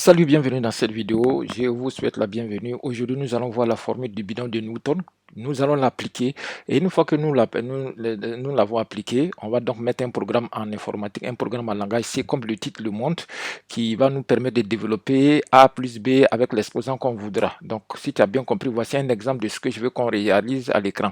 Salut, bienvenue dans cette vidéo. Je vous souhaite la bienvenue. Aujourd'hui, nous allons voir la formule du binôme de Newton. Nous allons l'appliquer et une fois que nous l'avons appliqué, on va donc mettre un programme en informatique, un programme en langage C comme le titre le montre, qui va nous permettre de développer A plus B avec l'exposant qu'on voudra. Donc, si tu as bien compris, voici un exemple de ce que je veux qu'on réalise à l'écran.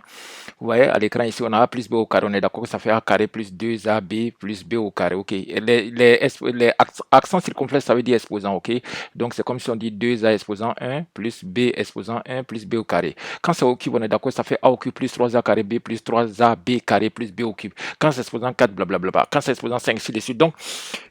Vous voyez, à l'écran ici, on a A plus B au carré. On est d'accord que ça fait A carré plus 2AB plus B au carré. OK. Et les accents circonflexes, ça veut dire exposant. OK. Donc, c'est comme si on dit 2A exposant 1 plus B exposant 1 plus B au carré. Quand c'est au cube, on est d'accord, ça fait A au cube plus 3A carré B plus 3AB carré plus B au cube. Quand c'est exposant 4, blablabla. Quand c'est exposant 5, ainsi de suite. Donc,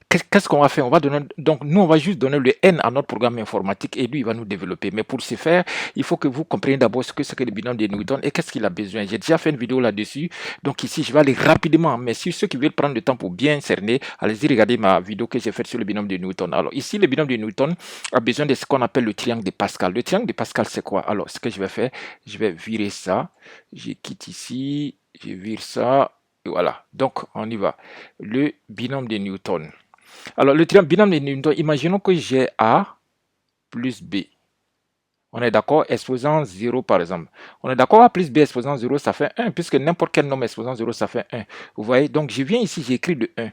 qu'est-ce qu'on va faire? On va donner, donc, nous, on va juste donner le N à notre programme informatique et lui, il va nous développer. Mais pour ce faire, il faut que vous compreniez d'abord ce que c'est que le binôme de Newton et qu'est-ce qu'il a besoin. J'ai déjà fait une vidéo là-dessus. Donc, ici, je vais aller rapidement. Mais si ceux qui veulent prendre le temps pour bien cerner, allez-y regarder ma vidéo que j'ai faite sur le binôme de Newton. Alors, ici, le binôme de Newton a besoin de ce qu'on appelle le triangle de Pascal. Le triangle de Pascal, c'est quoi? Alors, ce que je vais faire, je vais virer ça. Je quitte ici. Je vire ça. Et voilà. Donc, on y va. Le binôme de Newton. Alors, le triangle binôme de Newton, imaginons que j'ai A plus B. On est d'accord, exposant 0 par exemple. On est d'accord, A plus B exposant 0, ça fait 1, puisque n'importe quel nombre exposant 0, ça fait 1. Vous voyez, donc je viens ici, j'écris le 1.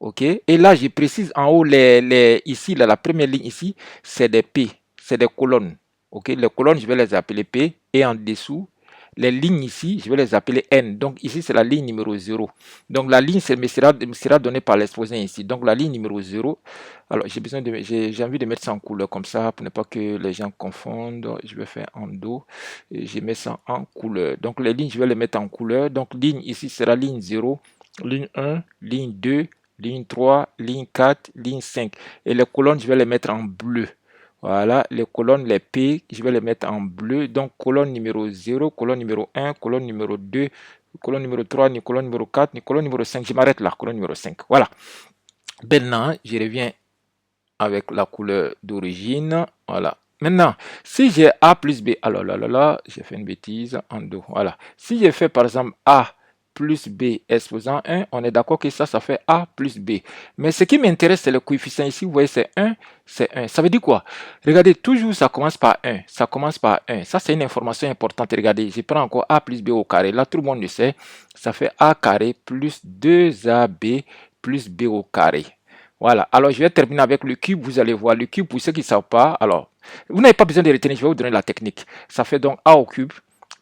OK, et là, je précise en haut, ici, là, la première ligne ici, c'est des P, c'est des colonnes. OK, les colonnes, je vais les appeler P, et en dessous, les lignes ici, je vais les appeler N. Donc ici, c'est la ligne numéro 0. Donc la ligne sera donnée par l'exposé ici. Donc la ligne numéro 0. Alors j'ai envie de mettre ça en couleur comme ça pour ne pas que les gens confondent. Je vais faire en dos et je mets ça en couleur. Donc les lignes, je vais les mettre en couleur. Donc ligne ici sera ligne 0, ligne 1, ligne 2, ligne 3, ligne 4, ligne 5. Et les colonnes, je vais les mettre en bleu. Voilà, les colonnes, les P, je vais les mettre en bleu. Donc, colonne numéro 0, colonne numéro 1, colonne numéro 2, colonne numéro 3, colonne numéro 4, colonne numéro 5. Je m'arrête là, colonne numéro 5. Voilà. Maintenant, je reviens avec la couleur d'origine. Voilà. Maintenant, si j'ai A plus B, alors là, j'ai fait une bêtise en dos. Voilà. Si j'ai fait par exemple A plus B exposant 1, on est d'accord que ça fait A plus B. Mais ce qui m'intéresse, c'est le coefficient ici. Vous voyez, c'est 1, c'est 1. Ça veut dire quoi? Regardez, toujours ça commence par 1. Ça commence par 1. Ça, c'est une information importante. Regardez, je prends encore A plus B au carré. Là, tout le monde le sait. Ça fait A carré plus 2AB plus B au carré. Voilà, alors je vais terminer avec le cube. Vous allez voir le cube pour ceux qui ne savent pas. Alors, vous n'avez pas besoin de retenir, je vais vous donner la technique. Ça fait donc A au cube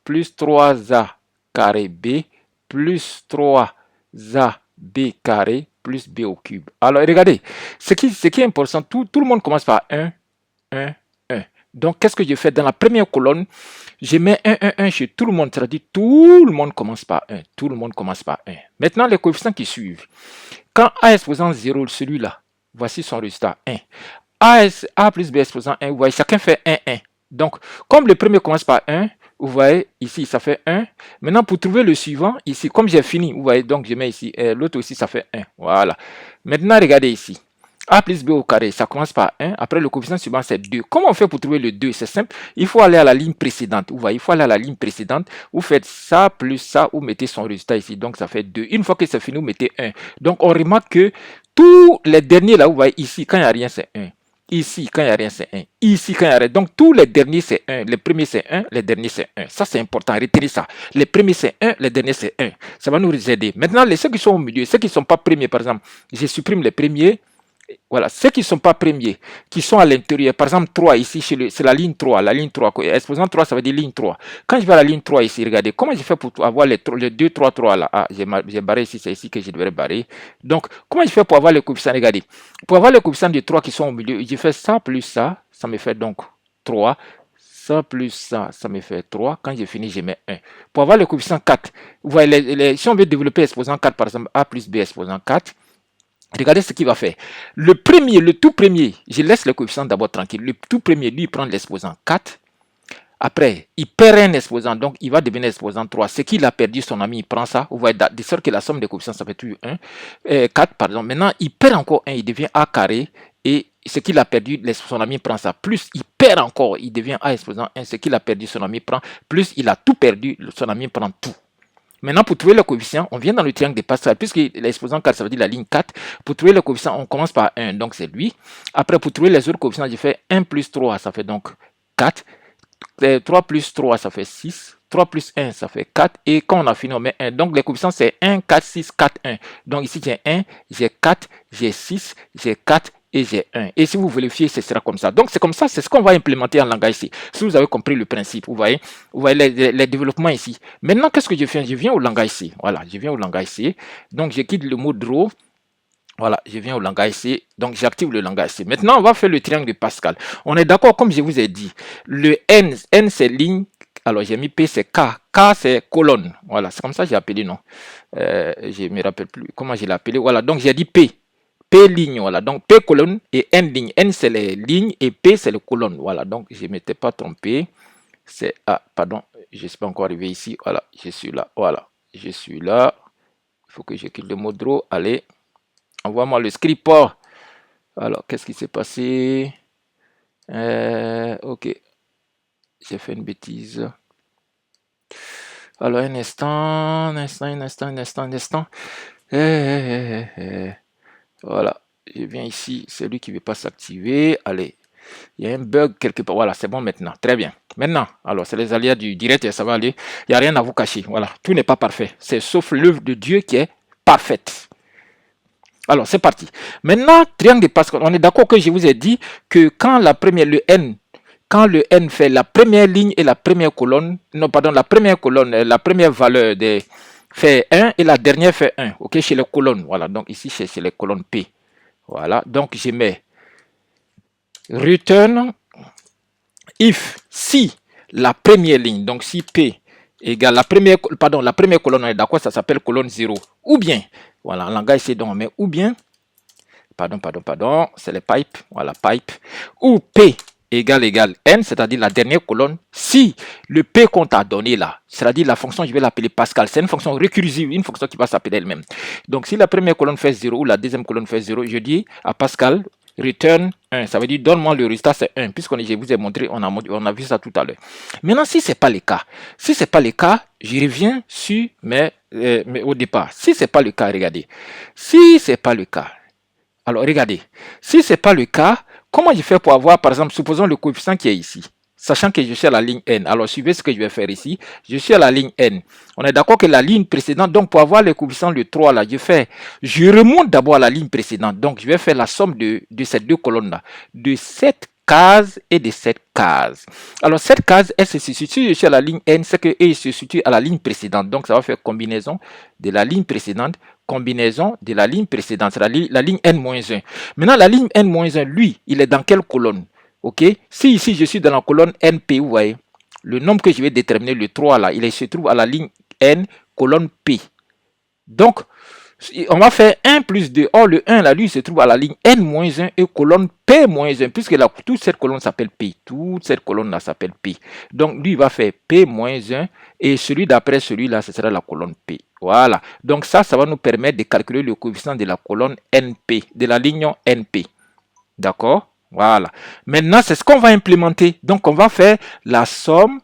plus 3A carré B plus 3AB carré plus B au cube. Alors, regardez, ce qui est important, tout le monde commence par 1, 1, 1. Donc, qu'est-ce que je fais? Dans la première colonne, je mets 1, 1, 1 chez tout le monde. C'est-à-dire tout le monde commence par 1. Tout le monde commence par 1. Maintenant, les coefficients qui suivent. Quand A exposant 0, celui-là, voici son résultat 1. A plus B exposant 1, vous voyez, chacun fait 1, 1. Donc, comme le premier commence par 1, vous voyez, ici, ça fait 1. Maintenant, pour trouver le suivant, ici, comme j'ai fini, vous voyez, donc je mets ici, l'autre aussi, ça fait 1. Voilà. Maintenant, regardez ici. A plus B au carré, ça commence par 1. Après, le coefficient suivant, c'est 2. Comment on fait pour trouver le 2? C'est simple. Il faut aller à la ligne précédente. Vous voyez, il faut aller à la ligne précédente. Vous faites ça plus ça. Vous mettez son résultat ici. Donc, ça fait 2. Une fois que c'est fini, vous mettez 1. Donc, on remarque que tous les derniers là, vous voyez ici, quand il n'y a rien, c'est 1. Ici, quand il n'y a rien, c'est 1. Ici, quand il y a rien. Donc, tous les derniers, c'est 1. Les premiers, c'est 1. Les derniers, c'est 1. Ça, c'est important. Retenez ça. Les premiers, c'est 1. Les derniers, c'est 1. Ça va nous aider. Maintenant, ceux qui sont au milieu, ceux qui ne sont pas premiers, par exemple, je supprime les premiers. Voilà, ceux qui ne sont pas premiers, qui sont à l'intérieur, par exemple 3 ici, c'est la ligne 3, la ligne 3, exposant 3, ça veut dire ligne 3. Quand je vais à la ligne 3 ici, regardez, comment je fais pour avoir les 2, 3, 3 là? Ah, j'ai barré ici, c'est ici que je devrais barrer. Donc, comment je fais pour avoir les coefficients? Regardez, pour avoir les coefficients de 3 qui sont au milieu, je fais ça plus ça me fait donc 3. Ça plus ça me fait 3. Quand j'ai fini, je mets 1. Pour avoir le coefficient 4, vous voyez, si on veut développer exposant 4, par exemple, A plus B exposant 4, regardez ce qu'il va faire. Le tout premier, je laisse le coefficient d'abord tranquille. Le tout premier, lui, il prend l'exposant 4. Après, il perd un exposant, donc il va devenir exposant 3. Ce qu'il a perdu, son ami, il prend ça. Vous voyez, de sorte que la somme des coefficients, ça fait toujours 1. 4, pardon. Maintenant, il perd encore 1, il devient A carré. Et ce qu'il a perdu, son ami prend ça. Plus il perd encore, il devient A exposant 1. Ce qu'il a perdu, son ami prend. Plus il a tout perdu, son ami prend tout. Maintenant, pour trouver le coefficient, on vient dans le triangle de Pascal, puisque l'exposant 4, ça veut dire la ligne 4. Pour trouver le coefficient, on commence par 1, donc c'est lui. Après, pour trouver les autres coefficients, j'ai fait 1 plus 3, ça fait donc 4. 3 plus 3, ça fait 6. 3 plus 1, ça fait 4. Et quand on a fini, on met 1. Donc, les coefficients, c'est 1, 4, 6, 4, 1. Donc, ici, j'ai 1, j'ai 4, j'ai 6, j'ai 4 et j'ai 1. Et si vous vérifiez, ce sera comme ça. Donc, c'est comme ça, c'est ce qu'on va implémenter en langage C. Si vous avez compris le principe, vous voyez les développements ici. Maintenant, qu'est-ce que je fais? Je viens au langage C. Voilà, je viens au langage C. Donc, je quitte le mot draw. Voilà, je viens au langage C, donc j'active le langage C. Maintenant, on va faire le triangle de Pascal. On est d'accord, comme je vous ai dit, le N c'est ligne, alors j'ai mis P c'est K, K c'est colonne. Voilà, c'est comme ça que j'ai appelé, non? Je ne me rappelle plus comment je l'ai appelé. Voilà, donc j'ai dit P, P ligne, voilà, donc P colonne et N ligne. N c'est les lignes et P c'est les colonnes. Voilà, donc je ne m'étais pas trompé. C'est, ah, pardon, je ne suis pas encore arrivé ici. Voilà, je suis là, voilà, je suis là. Il faut que je quitte le mot draw, allez. Envoie-moi le script. Alors, qu'est-ce qui s'est passé? Ok, j'ai fait une bêtise. Alors, un instant. Voilà, je viens ici, c'est lui qui ne veut pas s'activer. Allez, il y a un bug quelque part. Voilà, c'est bon maintenant. Très bien. Maintenant, alors, c'est les aléas du direct et ça va aller. Il n'y a rien à vous cacher. Voilà, tout n'est pas parfait. C'est sauf l'œuvre de Dieu qui est parfaite. Alors, c'est parti. Maintenant, triangle de Pascal. On est d'accord que je vous ai dit que quand quand le N fait la première ligne et la première colonne, non, pardon, la première colonne, la première valeur fait 1 et la dernière fait 1, ok, chez les colonnes. Voilà, donc ici, c'est chez les colonnes P. Voilà, donc je mets return if si la première ligne, donc si P égale la première colonne, on est d'accord, ça s'appelle colonne 0. Ou bien, voilà, en langage C, donc on met ou bien, pardon, c'est les pipes, voilà, pipe, ou P égale N, c'est-à-dire la dernière colonne, si le P qu'on t'a donné là, c'est-à-dire la fonction, je vais l'appeler Pascal, c'est une fonction récursive, une fonction qui va s'appeler elle-même. Donc, si la première colonne fait 0 ou la deuxième colonne fait 0, je dis à Pascal, return 1, ça veut dire donne-moi le résultat, c'est 1, puisque je vous ai montré, on a vu ça tout à l'heure. Maintenant, si ce n'est pas le cas, je reviens sur mais au départ. Si ce n'est pas le cas, regardez. Si ce n'est pas le cas, alors regardez, si ce n'est pas le cas, comment je fais pour avoir, par exemple, supposons le coefficient qui est ici, sachant que je suis à la ligne N. Alors suivez ce que je vais faire ici, je suis à la ligne N. On est d'accord que la ligne précédente, donc pour avoir le coefficient le 3 là, je remonte d'abord à la ligne précédente, donc je vais faire la somme de ces deux colonnes là, de cette case et de cette case. Alors cette case, elle se situe, si je suis à la ligne N, c'est qu'elle se situe à la ligne précédente, donc ça va faire combinaison de la ligne précédente, combinaison de la ligne précédente, c'est la ligne N-1. Maintenant, la ligne N-1, lui, il est dans quelle colonne? Ok, si ici je suis dans la colonne NP, vous voyez, le nombre que je vais déterminer, le 3 là, il se trouve à la ligne N, colonne P. Donc, on va faire 1 plus 2. Or, le 1 là, lui, se trouve à la ligne N-1 et colonne P-1, puisque toute cette colonne s'appelle P. Toute cette colonne là s'appelle P. Donc, lui, il va faire P-1 et celui d'après celui-là, ce sera la colonne P. Voilà. Donc, ça va nous permettre de calculer le coefficient de la colonne NP, de la ligne NP. D'accord? Voilà. Maintenant, c'est ce qu'on va implémenter. Donc, on va faire la somme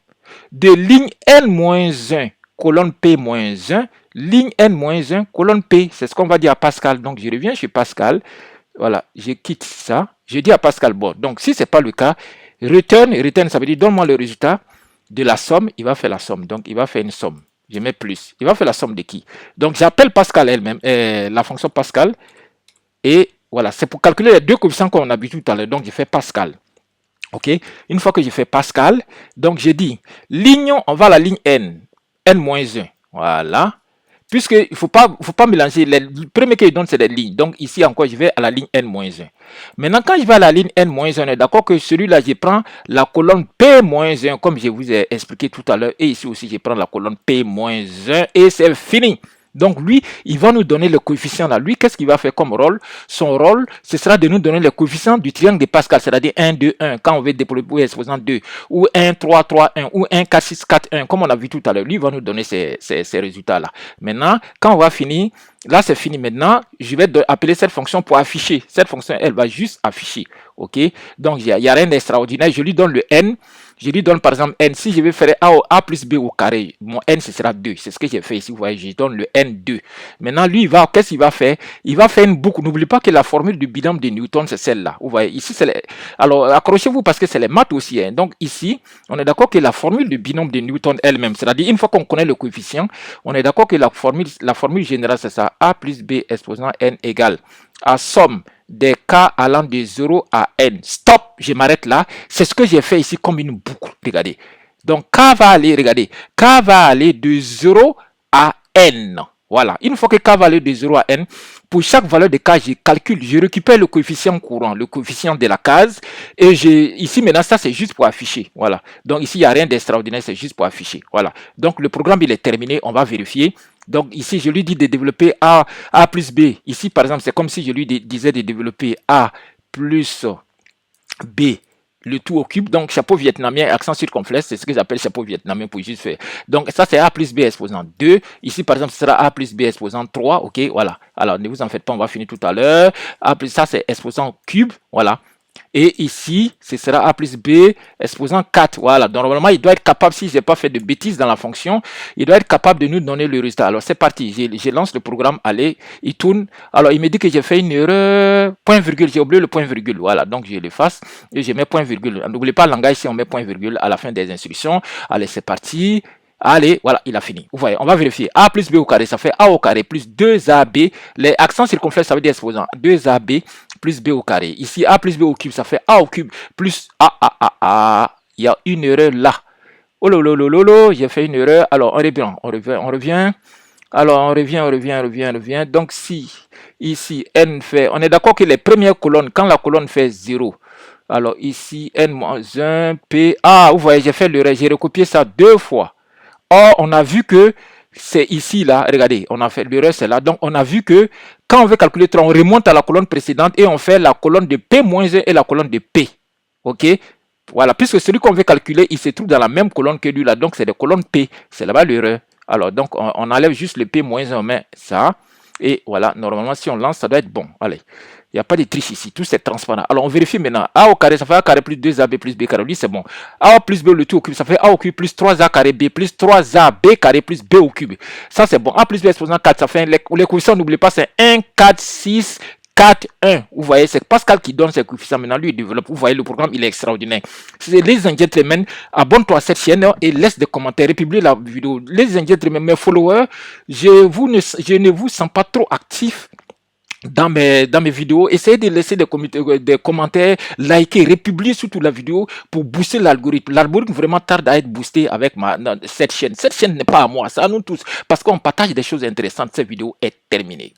de ligne N-1, colonne P-1, ligne N-1, colonne P. C'est ce qu'on va dire à Pascal. Donc, je reviens chez Pascal. Voilà, je quitte ça. Je dis à Pascal, bon, donc si ce n'est pas le cas, return, ça veut dire donne-moi le résultat de la somme. Il va faire la somme. Donc, il va faire une somme. Je mets plus. Il va faire la somme de qui? Donc, j'appelle Pascal elle-même, la fonction Pascal. Et voilà, c'est pour calculer les deux coefficients qu'on a vu tout à l'heure. Donc, je fais Pascal. OK? Une fois que j'ai fait Pascal, donc j'ai dit, ligne, on va à la ligne N. N-1. Voilà. Puisqu'il ne faut pas mélanger. Le premier qu'il donne, c'est des lignes. Donc, ici encore, je vais à la ligne N-1. Maintenant, quand je vais à la ligne N-1, on est d'accord que celui-là, je prends la colonne P-1, comme je vous ai expliqué tout à l'heure. Et ici aussi, je prends la colonne P-1 et c'est fini. Donc lui, il va nous donner le coefficient là. Lui, qu'est-ce qu'il va faire comme rôle? Son rôle, ce sera de nous donner le coefficient du triangle de Pascal, c'est-à-dire 1, 2, 1, quand on veut déployer exposant 2, ou 1, 3, 3, 1, ou 1, 4, 6, 4, 1, comme on a vu tout à l'heure. Lui, il va nous donner ces résultats-là. Maintenant, quand on va finir, Là, c'est fini. Maintenant, je vais appeler cette fonction pour afficher. Cette fonction, elle va juste afficher. OK? Donc, il n'y a rien d'extraordinaire. Je lui donne le n. Je lui donne par exemple n. Si je vais faire a plus b au carré, mon n, ce sera 2. C'est ce que j'ai fait ici. Vous voyez, je donne le n2. Maintenant, lui, qu'est-ce qu'il va faire? Il va faire une boucle. N'oubliez pas que la formule du binôme de Newton, c'est celle-là. Vous voyez, ici, c'est alors, accrochez-vous parce que c'est les maths aussi. Hein. Donc, ici, on est d'accord que la formule du binôme de Newton elle-même, c'est-à-dire une fois qu'on connaît le coefficient, on est d'accord que la formule générale, c'est ça. A plus b exposant n égale à somme des k allant de 0 à n. Stop, je m'arrête là. C'est ce que j'ai fait ici comme une boucle. Regardez. Donc, k va aller, regardez, k va aller de 0 à n. Voilà. Une fois que k va aller de 0 à n, pour chaque valeur de k, je calcule, je récupère le coefficient courant, le coefficient de la case. Et ici, maintenant, ça, c'est juste pour afficher. Voilà. Donc, ici, il n'y a rien d'extraordinaire, c'est juste pour afficher. Voilà. Donc, le programme, il est terminé. On va vérifier. Donc, ici, je lui dis de développer A plus B. Ici, par exemple, c'est comme si je lui disais de développer A plus B, le tout au cube. Donc, chapeau vietnamien, accent circonflexe, c'est ce que j'appelle chapeau vietnamien pour juste faire. Donc, ça, c'est A plus B exposant 2. Ici, par exemple, ce sera A plus B exposant 3. OK, voilà. Alors, ne vous en faites pas, on va finir tout à l'heure. A plus ça, c'est exposant cube. Voilà. Et ici, ce sera A plus B exposant 4. Voilà. Donc, normalement, il doit être capable, si je n'ai pas fait de bêtises dans la fonction, il doit être capable de nous donner le résultat. Alors, c'est parti. Je lance le programme. Allez, il tourne. Alors, il me dit que j'ai fait une erreur. Point virgule. J'ai oublié le point virgule. Voilà. Donc, je l'efface et je mets point virgule. N'oubliez pas le langage si on met point virgule à la fin des instructions. Allez, c'est parti. Allez, voilà, il a fini. Vous voyez, on va vérifier. A plus B au carré, ça fait A au carré plus 2AB. Les accents circonflexes, ça veut dire exposant. 2AB plus B au carré. Ici, A plus B au cube, ça fait A au cube plus A. Il y a une erreur là. Oh lolo, j'ai fait une erreur. Alors, on revient. Alors, on revient. Donc, si ici, N fait... On est d'accord que les premières colonnes, quand la colonne fait 0, alors ici, N-1, P... Ah, vous voyez, j'ai fait l'erreur. J'ai recopié ça 2 fois. Or, on a vu que c'est ici, là, regardez, on a fait l'erreur, c'est là. Donc, on a vu que quand on veut calculer 3, on remonte à la colonne précédente et on fait la colonne de P-1 et la colonne de P. OK? Voilà, puisque celui qu'on veut calculer, il se trouve dans la même colonne que lui, là. Donc, c'est des colonnes P. C'est là-bas l'erreur. Alors, donc, on enlève juste le P-1, on met ça. Et voilà, normalement, si on lance, ça doit être bon. Allez. Il n'y a pas de triche ici, tout c'est transparent. Alors on vérifie maintenant. A au carré, ça fait A carré plus 2AB plus B carré. Oui, c'est bon. A plus B le tout au cube, ça fait A au cube plus 3A carré B plus 3AB carré plus B au cube. Ça c'est bon. A plus B exposant 4, ça fait les coefficients, n'oubliez pas, c'est 1, 4, 6, 4, 1. Vous voyez, c'est Pascal qui donne ses coefficients. Maintenant, lui, il développe. Vous voyez, le programme, il est extraordinaire. Ladies and gentlemen, abonne-toi à cette chaîne et laisse des commentaires. Republie la vidéo. Ladies and gentlemen, mes followers, je ne vous sens pas trop actif dans mes vidéos. Essayez de laisser des commentaires, liker, republier surtout la vidéo pour booster l'algorithme. L'algorithme vraiment tarde à être boosté avec cette chaîne. Cette chaîne n'est pas à moi, c'est à nous tous parce qu'on partage des choses intéressantes. Cette vidéo est terminée.